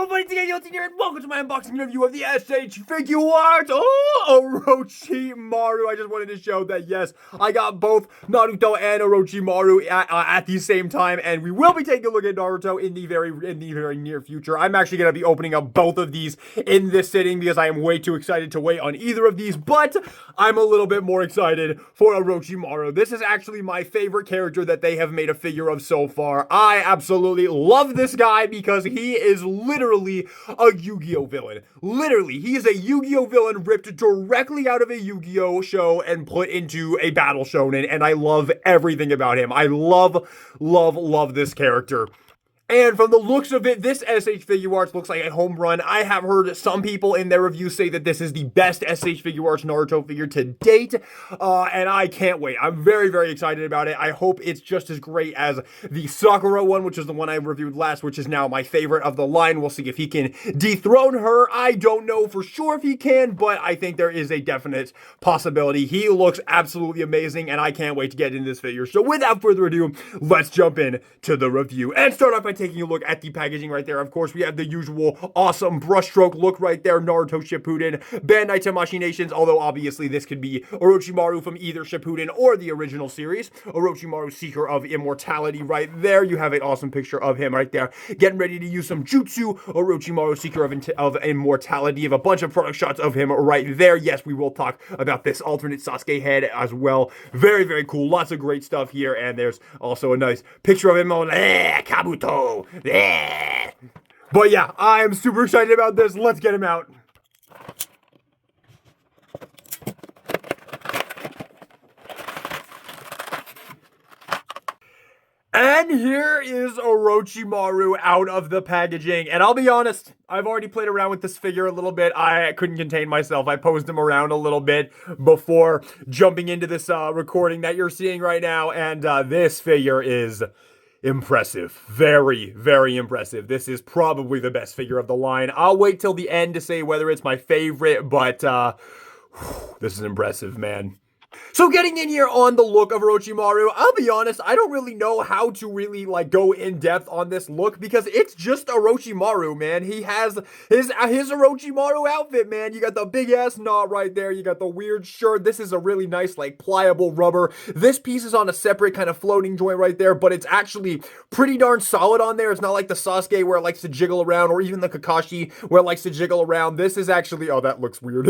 Hello, everybody, it's here, and welcome to my unboxing review of the SH Figuarts Orochimaru. I just wanted to show that, yes, I got both Naruto and Orochimaru at the same time, and we will be taking a look at Naruto in the very near future. I'm actually going to be opening up both of these in this sitting because I am way too excited to wait on either of these, but I'm a little bit more excited for Orochimaru. This is actually my favorite character that they have made a figure of so far. I absolutely love this guy because he is literally a Yu-Gi-Oh villain. Literally, he is a Yu-Gi-Oh villain ripped directly out of a Yu-Gi-Oh show and put into a battle shonen, and I love everything about him. I love this character. And from the looks of it, this SH Figuarts looks like a home run. I have heard some people in their reviews say that this is the best SH Figuarts Naruto figure to date, and I can't wait. I'm very excited about it. I hope it's just as great as the Sakura one, which is the one I reviewed last, which is now my favorite of the line. We'll see if he can dethrone her. I don't know for sure if he can, but I think there is a definite possibility. He looks absolutely amazing, and I can't wait to get into this figure. So without further ado, let's jump in to the review and start off by taking a look at the packaging right there. Of course, we have the usual awesome brushstroke look right there. Naruto Shippuden, Bandai Tamashii Nations, although obviously this could be Orochimaru from either Shippuden or the original series. Orochimaru, Seeker of Immortality right there. You have an awesome picture of him right there. Getting ready to use some jutsu. Orochimaru, Seeker of Immortality. You have a bunch of product shots of him right there. Yes, we will talk about this alternate Sasuke head as well. Very cool. Lots of great stuff here. And there's also a nice picture of him on Kabuto. Yeah. But yeah, I am super excited about this. Let's get him out. And here is Orochimaru out of the packaging. And I'll be honest, I've already played around with this figure a little bit. I couldn't contain myself. I posed him around a little bit before jumping into this recording that you're seeing right now. And this figure is impressive. Very impressive. This is probably the best figure of the line. I'll wait till the end to say whether it's my favorite, but this is impressive, man. So getting in here on the look of Orochimaru, I'll be honest, I don't really know how to really go in depth on this look because it's just Orochimaru, man. He has his Orochimaru outfit, man. You got the big ass knot right there. You got the weird shirt. This is a really nice pliable rubber. This piece is on a separate kind of floating joint right there, but it's actually pretty darn solid on there. It's not like the Sasuke where it likes to jiggle around, or even the Kakashi where it likes to jiggle around. This is actually, oh, that looks weird.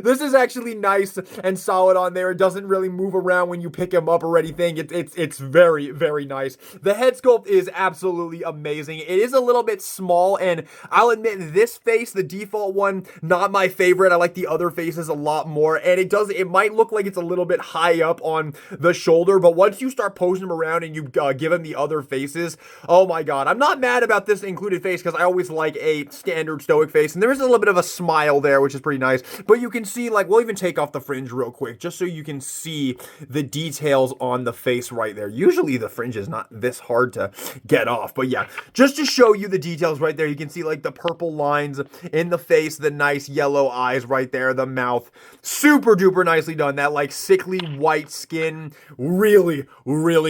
This is actually nice and solid on there. It doesn't really move around when you pick him up or anything. It's very nice. The head sculpt is absolutely amazing. It is a little bit small, and I'll admit this face, the default one, not my favorite. I like the other faces a lot more, and it might look like it's a little bit high up on the shoulder, but once you start posing him around and you give him the other faces, oh my god. I'm not mad about this included face because I always like a standard stoic face, and there is a little bit of a smile there, which is pretty nice, but you can see, we'll even take off the fringe real quick just so you can see the details on the face right there. Usually the fringe is not this hard to get off, but yeah, just to show you the details right there, you can see the purple lines in the face, the nice yellow eyes right there, the mouth, super duper nicely done. That sickly white skin, really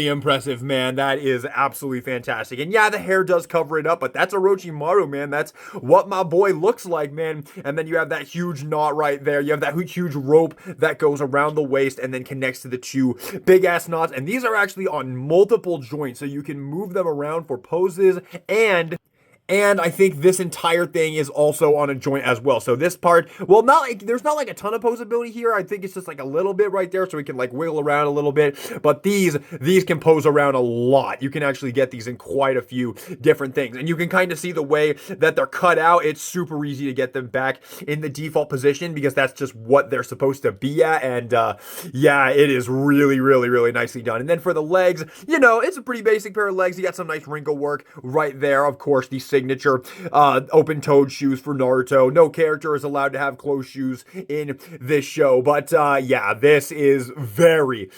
impressive, man. That is absolutely fantastic. And yeah, the hair does cover it up, but that's Orochimaru, man. That's what my boy looks like, man. And then you have that huge knot right there. You have that huge rope that goes around the waist and then connects to the two big ass knots, and these are actually on multiple joints, so you can move them around for poses, and I think this entire thing is also on a joint as well. So this part, well, there's not a ton of posability here. I think it's just a little bit right there, so we can wiggle around a little bit. But these can pose around a lot. You can actually get these in quite a few different things. And you can kind of see the way that they're cut out. It's super easy to get them back in the default position because that's just what they're supposed to be at. And yeah, it is really nicely done. And then for the legs, it's a pretty basic pair of legs. You got some nice wrinkle work right there. Of course, the signature open-toed shoes for Naruto. No character is allowed to have closed shoes in this show, but yeah, this is very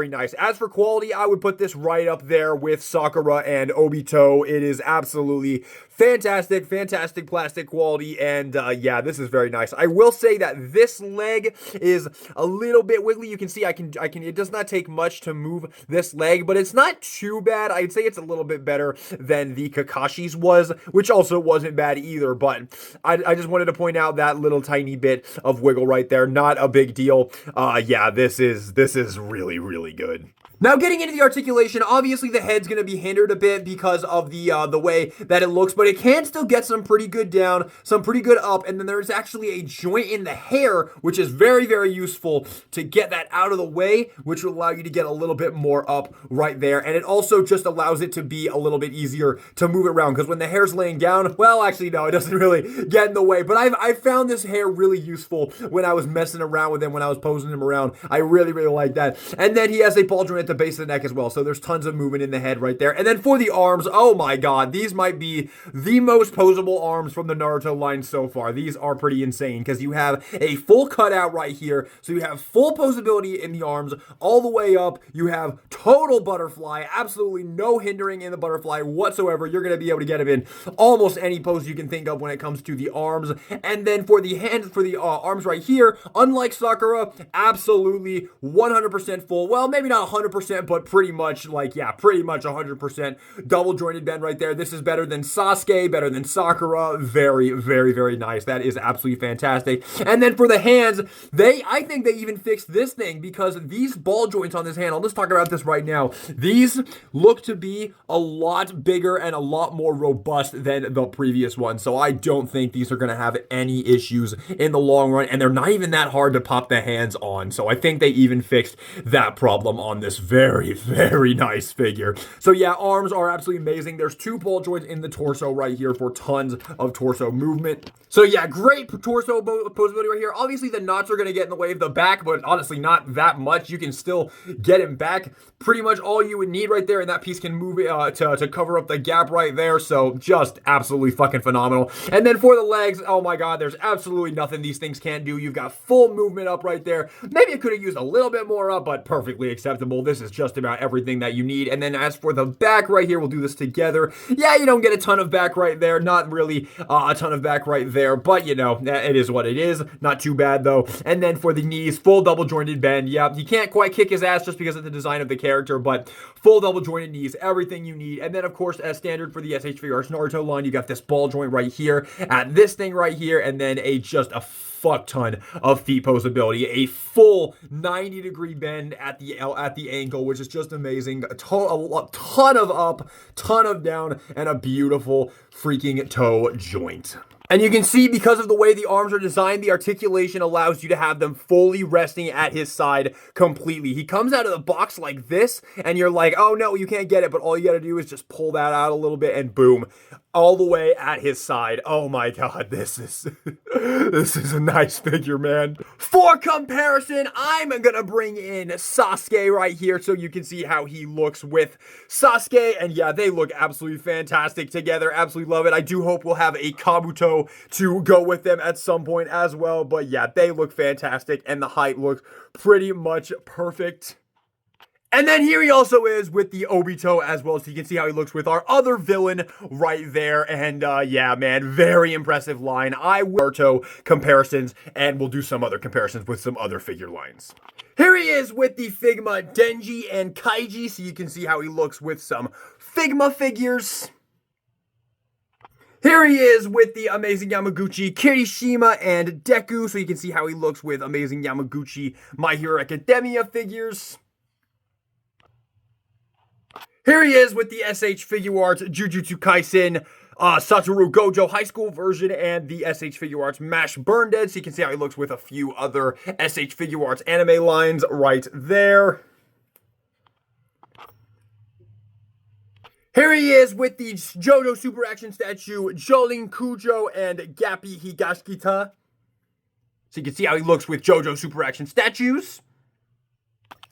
nice. As for quality, I would put this right up there with Sakura and Obito. It is absolutely fantastic plastic quality, and yeah, this is very nice. I will say that this leg is a little bit wiggly. You can see it does not take much to move this leg, but it's not too bad. I'd say it's a little bit better than the Kakashi's was. which also wasn't bad either, but I just wanted to point out that little tiny bit of wiggle right there. Not a big deal. Yeah, this is really, really good. Now, getting into the articulation, obviously the head's going to be hindered a bit because of the way that it looks, but it can still get some pretty good down, some pretty good up, and then there's actually a joint in the hair, which is very, very useful to get that out of the way, which will allow you to get a little bit more up right there, and it also just allows it to be a little bit easier to move it around, because when the hair's laying down, well, actually, no, it doesn't really get in the way, but I've found this hair really useful when I was messing around with him, when I was posing him around. I really, really like that. And then he has a ball joint at the base of the neck as well, so there's tons of movement in the head right there. And then for the arms, oh my god, these might be the most posable arms from the Naruto line so far. These are pretty insane because you have a full cutout right here, so you have full posability in the arms all the way up. You have total butterfly, absolutely no hindering in the butterfly whatsoever. You're going to be able to get him in almost any pose you can think of when it comes to the arms. And then for the hands, for the arms right here, unlike Sakura, absolutely 100% full. Well, maybe not 100%, but pretty much like, yeah, pretty much 100% double jointed bend right there. This is better than Sasuke, better than Sakura. Very, very, very nice. That is absolutely fantastic. And then for the hands, I think they even fixed this thing because these ball joints on this hand, I'll just talk about this right now. These look to be a lot bigger and a lot more robust than the previous one. So I don't think these are going to have any issues in the long run. And they're not even that hard to pop the hands on. So I think they even fixed that problem on this very, very nice figure. So yeah, arms are absolutely amazing. There's 2 ball joints in the torso right here for tons of torso movement. So yeah, great torso posability right here. Obviously the knots are going to get in the way of the back, but honestly not that much. You can still get him back. Pretty much all you would need right there, and that piece can move to cover up the gap right there. So just absolutely fucking phenomenal. And then for the legs, oh my god, there's absolutely nothing these things can't do. You've got full movement up right there. Maybe it could have used a little bit more up, but perfectly acceptable. This is just about everything that you need. And then as for the back right here, we'll do this together. Yeah, you don't get a ton of back right there. Not really a ton of back right there, but you know, it is what it is. Not too bad though. And then for the knees, full double jointed bend. Yeah, you can't quite kick his ass just because of the design of the character, but full double jointed knees, everything you need. And then of course, as standard for the SH Figuarts Naruto line, you got this ball joint right here at this thing right here, and then just a fuck ton of feet posability, a full 90-degree bend at the ankle, which is just amazing. A ton of up, ton of down, and a beautiful freaking toe joint. And you can see, because of the way the arms are designed, the articulation allows you to have them fully resting at his side completely. He comes out of the box like this, and you're like, oh no, you can't get it, but all you gotta do is just pull that out a little bit, and boom, all the way at his side. Oh my god, this is this is a nice figure, man. For comparison, I'm gonna bring in Sasuke right here so you can see how he looks with Sasuke, and yeah, they look absolutely fantastic together. Absolutely love it. I do hope we'll have a Kabuto to go with them at some point as well, but yeah, they look fantastic, and the height looks pretty much perfect. And then here he also is with the Obito as well, so you can see how he looks with our other villain right there. And yeah, man, very impressive line. I will Naruto comparisons, and we'll do some other comparisons with some other figure lines. Here he is with the Figma Denji and Kaiji, so you can see how he looks with some Figma figures. Here he is with the Amazing Yamaguchi, Kirishima, and Deku, so you can see how he looks with Amazing Yamaguchi, My Hero Academia figures. Here he is with the SH Figuarts Jujutsu Kaisen, Satoru Gojo High School version, and the SH Figuarts Mash Burn Dead, so you can see how he looks with a few other SH Figuarts anime lines right there. Here he is with the JoJo Super Action statue, Jolin Kujo and Gappy Higashikita. So you can see how he looks with JoJo Super Action statues.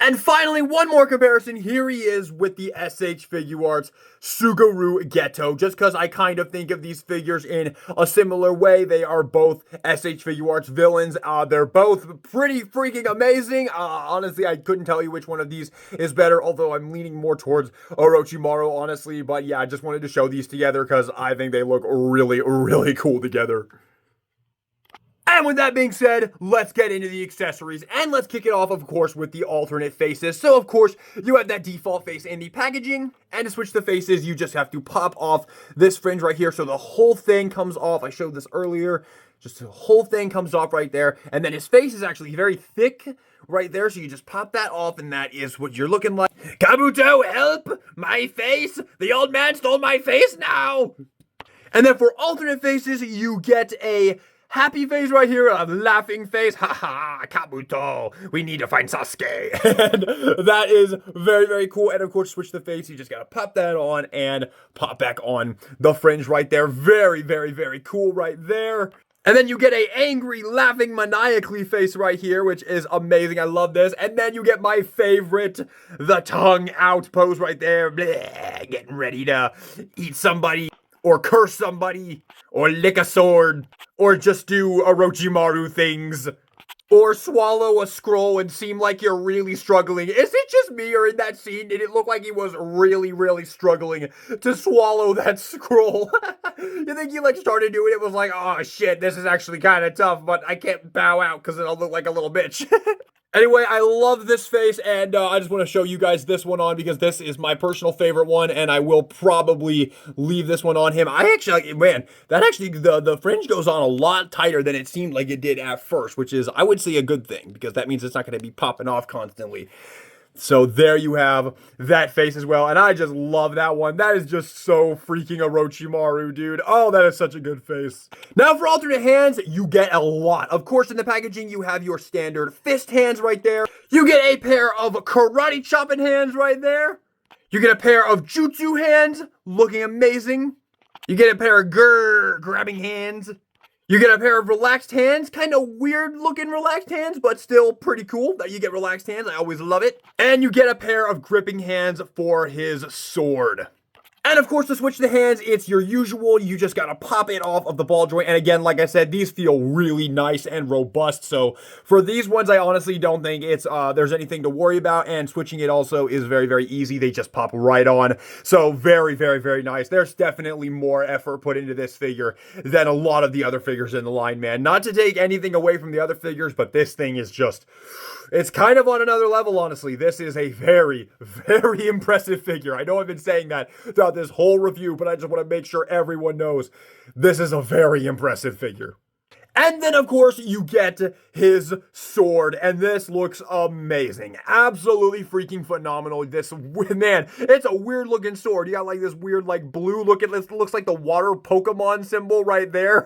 And finally, one more comparison. Here he is with the SH Figuarts Suguru Geto. Just because I kind of think of these figures in a similar way. They are both SH Figuarts villains. They're both pretty freaking amazing. Honestly, I couldn't tell you which one of these is better, although I'm leaning more towards Orochimaru, honestly. But yeah, I just wanted to show these together because I think they look really, really cool together. And with that being said, let's get into the accessories, and let's kick it off, of course, with the alternate faces. So, of course, you have that default face in the packaging, and to switch the faces, you just have to pop off this fringe right here, so the whole thing comes off. I showed this earlier. Just the whole thing comes off right there, and then his face is actually very thick right there, so you just pop that off, and that is what you're looking like. Kabuto, help! My face! The old man stole my face now! And then for alternate faces, you get a happy face right here, a laughing face. Haha, Kabuto, we need to find Sasuke. And that is very, very cool. And of course, switch the face. You just gotta pop that on and pop back on the fringe right there. Very, very, very cool right there. And then you get a angry, laughing, maniacally face right here, which is amazing. I love this. And then you get my favorite, the tongue out pose right there. Bleh, getting ready to eat somebody, or curse somebody, or lick a sword, or just do Orochimaru things, or swallow a scroll and seem like you're really struggling. Is it just me, or in that scene, did it look like he was really, really struggling to swallow that scroll? You think he, like, started doing it, was like, oh shit, this is actually kind of tough, but I can't bow out because it'll look like a little bitch. Anyway, I love this face, and I just want to show you guys this one on because this is my personal favorite one, and I will probably leave this one on him. I actually, man, that actually, the fringe goes on a lot tighter than it seemed like it did at first, which is, I would say, a good thing, because that means it's not going to be popping off constantly. So there you have that face as well, and I just love that one. That is just so freaking Orochimaru, dude. Oh, that is such a good face. Now for alternate hands, you get a lot. Of course, in the packaging, you have your standard fist hands right there. You get a pair of karate chopping hands right there. You get a pair of jutsu hands, looking amazing. You get a pair of grabbing hands. You get a pair of relaxed hands, kind of weird looking relaxed hands, but still pretty cool that you get relaxed hands. I always love it. And you get a pair of gripping hands for his sword. And of course, to switch the hands, it's your usual. You just gotta pop it off of the ball joint. And again, like I said, these feel really nice and robust. So for these ones, I honestly don't think it's there's anything to worry about. And switching it also is very, very easy. They just pop right on. So very, very, very nice. There's definitely more effort put into this figure than a lot of the other figures in the line, man. Not to take anything away from the other figures, but this thing is just... it's kind of on another level, honestly. This is a very, very impressive figure. I know I've been saying that throughout this whole review, but I just want to make sure everyone knows this is a very impressive figure. And then, of course, you get his sword, and this looks amazing. Absolutely freaking phenomenal. This, man, it's a weird-looking sword. You got, like, this weird, like, blue look. It looks like the water Pokemon symbol right there.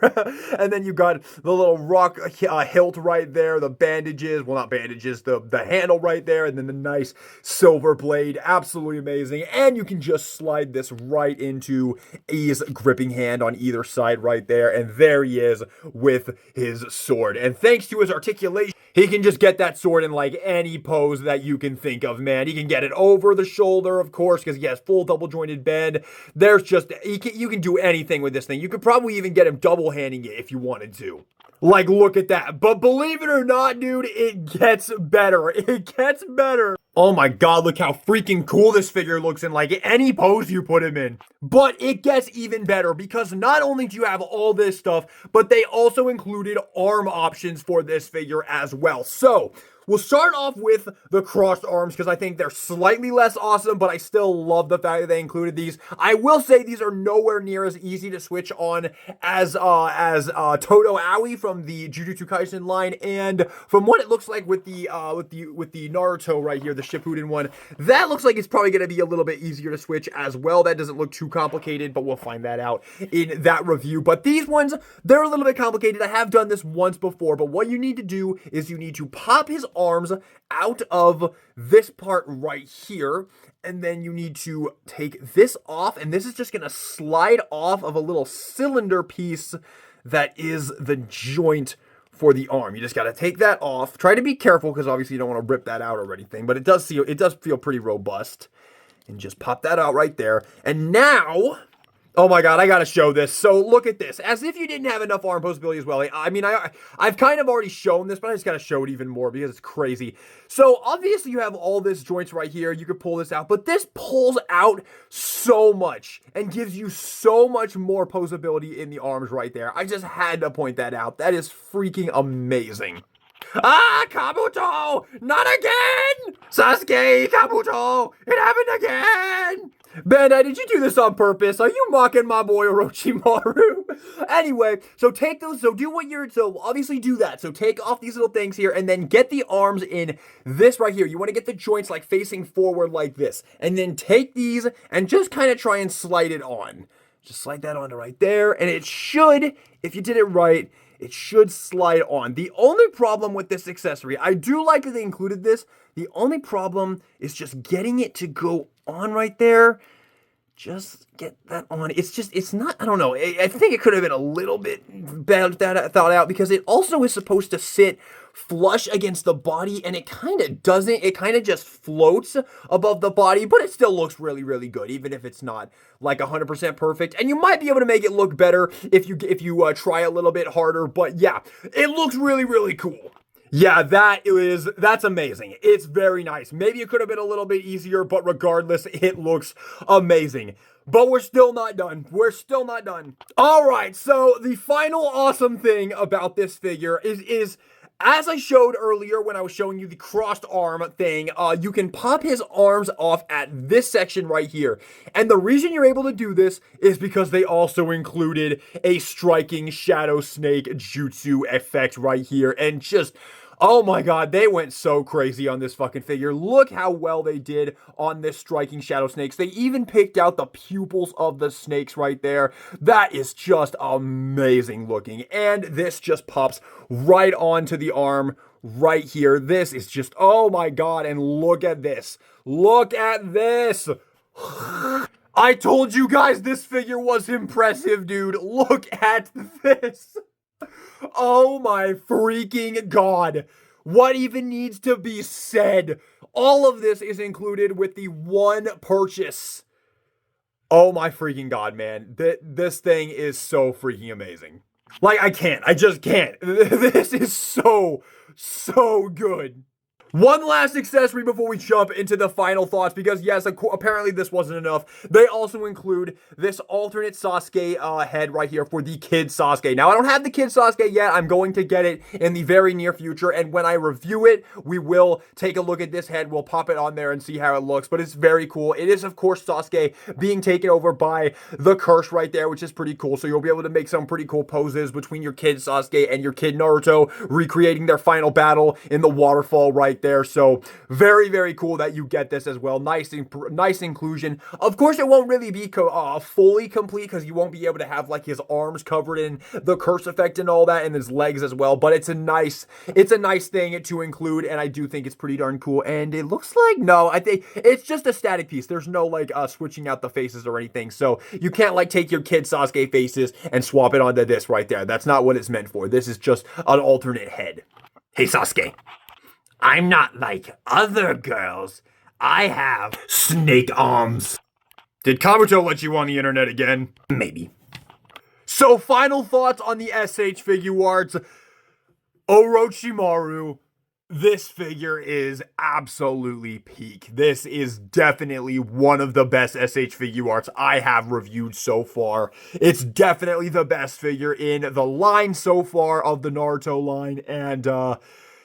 And then you got the little rock hilt right there, the bandages. Well, not bandages, the handle right there, and then the nice silver blade. Absolutely amazing. And you can just slide this right into his gripping hand on either side right there. And there he is with his sword. And thanks to his articulation, he can just get that sword in like any pose that you can think of, man. He can get it over the shoulder, of course, because he has full double jointed bend. There's just, you can do anything with this thing. You could probably even get him double handing it if you wanted to. Like, look at that. But believe it or not, dude, it gets better. It gets better. Oh my god, look how freaking cool this figure looks in, like, any pose you put him in. But it gets even better, because not only do you have all this stuff, but they also included arm options for this figure as well. So, we'll start off with the crossed arms, because I think they're slightly less awesome, but I still love the fact that they included these. I will say these are nowhere near as easy to switch on as Todo Aoi from the Jujutsu Kaisen line, and from what it looks like with the Naruto right here, the Shippuden one, that looks like it's probably going to be a little bit easier to switch as well. That doesn't look too complicated, but we'll find that out in that review. But these ones, they're a little bit complicated. I have done this once before, but what you need to do is you need to pop his arms out of this part right here, and then you need to take this off, and this is just gonna slide off of a little cylinder piece that is the joint for the arm. You just gotta take that off. Try to be careful, because obviously you don't want to rip that out or anything, but it does feel pretty robust. And just pop that out right there. And now Oh my god, I gotta show this. So look at this. As if you didn't have enough arm postability as well. I've kind of already shown this, but I just gotta show it even more because it's crazy. So obviously you have all this joints right here. You could pull this out, but this pulls out so much and gives you so much more posability in the arms right there. I just had to point that out. That is freaking amazing. Ah, Kabuto! Not again! Sasuke, Kabuto! It happened again! Bandai, did you do this on purpose? Are you mocking my boy Orochimaru? Anyway, so take those, so obviously do that. So take off these little things here and then get the arms in this right here. You want to get the joints like facing forward like this. And then take these and just kind of try and slide it on. Just slide that onto right there. And it should, if you did it right, it should slide on. The only problem with this accessory, I do like that they included this. The only problem is just getting it to go on right there. Just get that on. It's not, I don't know. I think it could have been a little bit thought out because it also is supposed to sit flush against the body, and it kind of doesn't. It kind of just floats above the body, but it still looks really, really good, even if it's not like 100% perfect. And you might be able to make it look better if you try a little bit harder. But yeah, it looks really, really cool. Yeah, that's amazing. It's very nice. Maybe it could have been a little bit easier, but regardless, it looks amazing. But we're still not done. We're still not done. All right, so the final awesome thing about this figure is as I showed earlier when I was showing you the crossed arm thing, you can pop his arms off at this section right here. And the reason you're able to do this is because they also included a striking Shadow Snake Jutsu effect right here. And just, oh my god, they went so crazy on this fucking figure. Look how well they did on this striking Shadow Snakes. They even picked out the pupils of the snakes right there. That is just amazing looking. And this just pops right onto the arm right here. This is just, oh my god, and look at this. Look at this. I told you guys this figure was impressive, dude. Look at this. Oh my freaking god. What even needs to be said? All of this is included with the one purchase. Oh my freaking god, man. This thing is so freaking amazing. Like, I just can't. This is so good. One last accessory before we jump into the final thoughts, because yes, apparently this wasn't enough. They also include this alternate Sasuke head right here for the kid Sasuke. Now, I don't have the kid Sasuke yet. I'm going to get it in the very near future, and when I review it, we will take a look at this head. We'll pop it on there and see how it looks, but it's very cool. It is, of course, Sasuke being taken over by the curse right there, which is pretty cool, so you'll be able to make some pretty cool poses between your kid Sasuke and your kid Naruto, recreating their final battle in the waterfall right there. So very, very cool that you get this as well. Nice inclusion. Of course, it won't really be fully complete because you won't be able to have like his arms covered in the curse effect and all that, and his legs as well. But it's a nice thing to include, and I do think it's pretty darn cool. And it looks like, no, I think it's just a static piece. There's no like switching out the faces or anything. So you can't like take your kid Sasuke faces and swap it onto this right there. That's not what it's meant for. This is just an alternate head. Hey, Sasuke. I'm not like other girls. I have snake arms. Did Kabuto let you on the internet again? Maybe. So, final thoughts on the SH Figuarts Orochimaru. This figure is absolutely peak. This is definitely one of the best SH Figuarts I have reviewed so far. It's definitely the best figure in the line so far of the Naruto line, and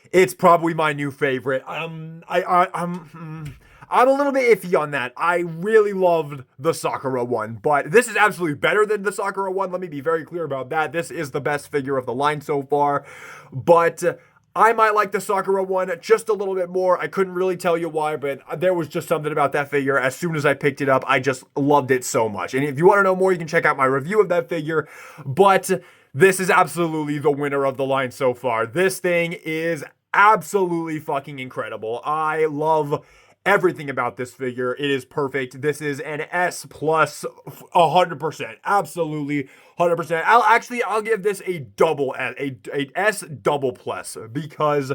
it's probably my new favorite. I'm a little bit iffy on that. I really loved the Sakura one, but this is absolutely better than the Sakura one. Let me be very clear about that. This is the best figure of the line so far, but I might like the Sakura one just a little bit more. I couldn't really tell you why, but there was just something about that figure. As soon as I picked it up, I just loved it so much. And if you want to know more, you can check out my review of that figure, but this is absolutely the winner of the line so far. This thing is absolutely fucking incredible. I love everything about this figure. It is perfect. This is an S plus 100%. Absolutely 100%. I'll give this a double S, a S double plus, because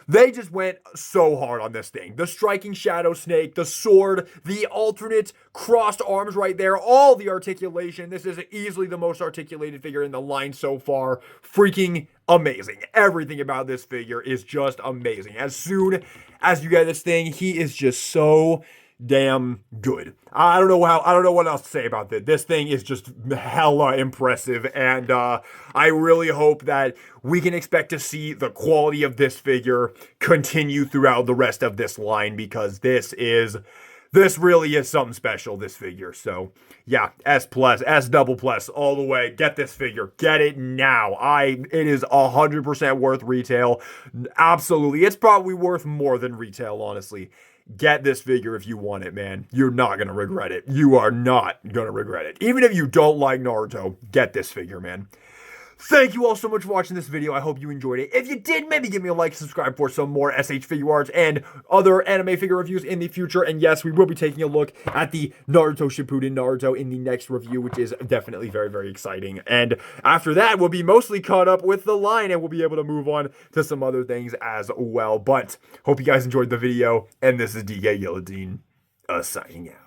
They just went so hard on this thing. The striking shadow snake, the sword, the alternate crossed arms right there, all the articulation. This is easily the most articulated figure in the line so far. Freaking amazing. Everything about this figure is just amazing. As soon as you get this thing, he is just so damn good. I don't know what else to say about this. This thing is just hella impressive, and I really hope that we can expect to see the quality of this figure continue throughout the rest of this line, because this really is something special, this figure. So yeah, S+, S double plus all the way. Get this figure. Get it now. It is 100% worth retail. Absolutely. It's probably worth more than retail, honestly. Get this figure if you want it, man. You're not going to regret it. You are not going to regret it. Even if you don't like Naruto, get this figure, man. Thank you all so much for watching this video. I hope you enjoyed it. If you did, maybe give me a like, subscribe for some more SH Figuarts and other anime figure reviews in the future. And yes, we will be taking a look at the Naruto Shippuden Naruto in the next review, which is definitely very, very exciting. And after that, we'll be mostly caught up with the line, and we'll be able to move on to some other things as well. But hope you guys enjoyed the video, and this is DK Guillotine, signing out.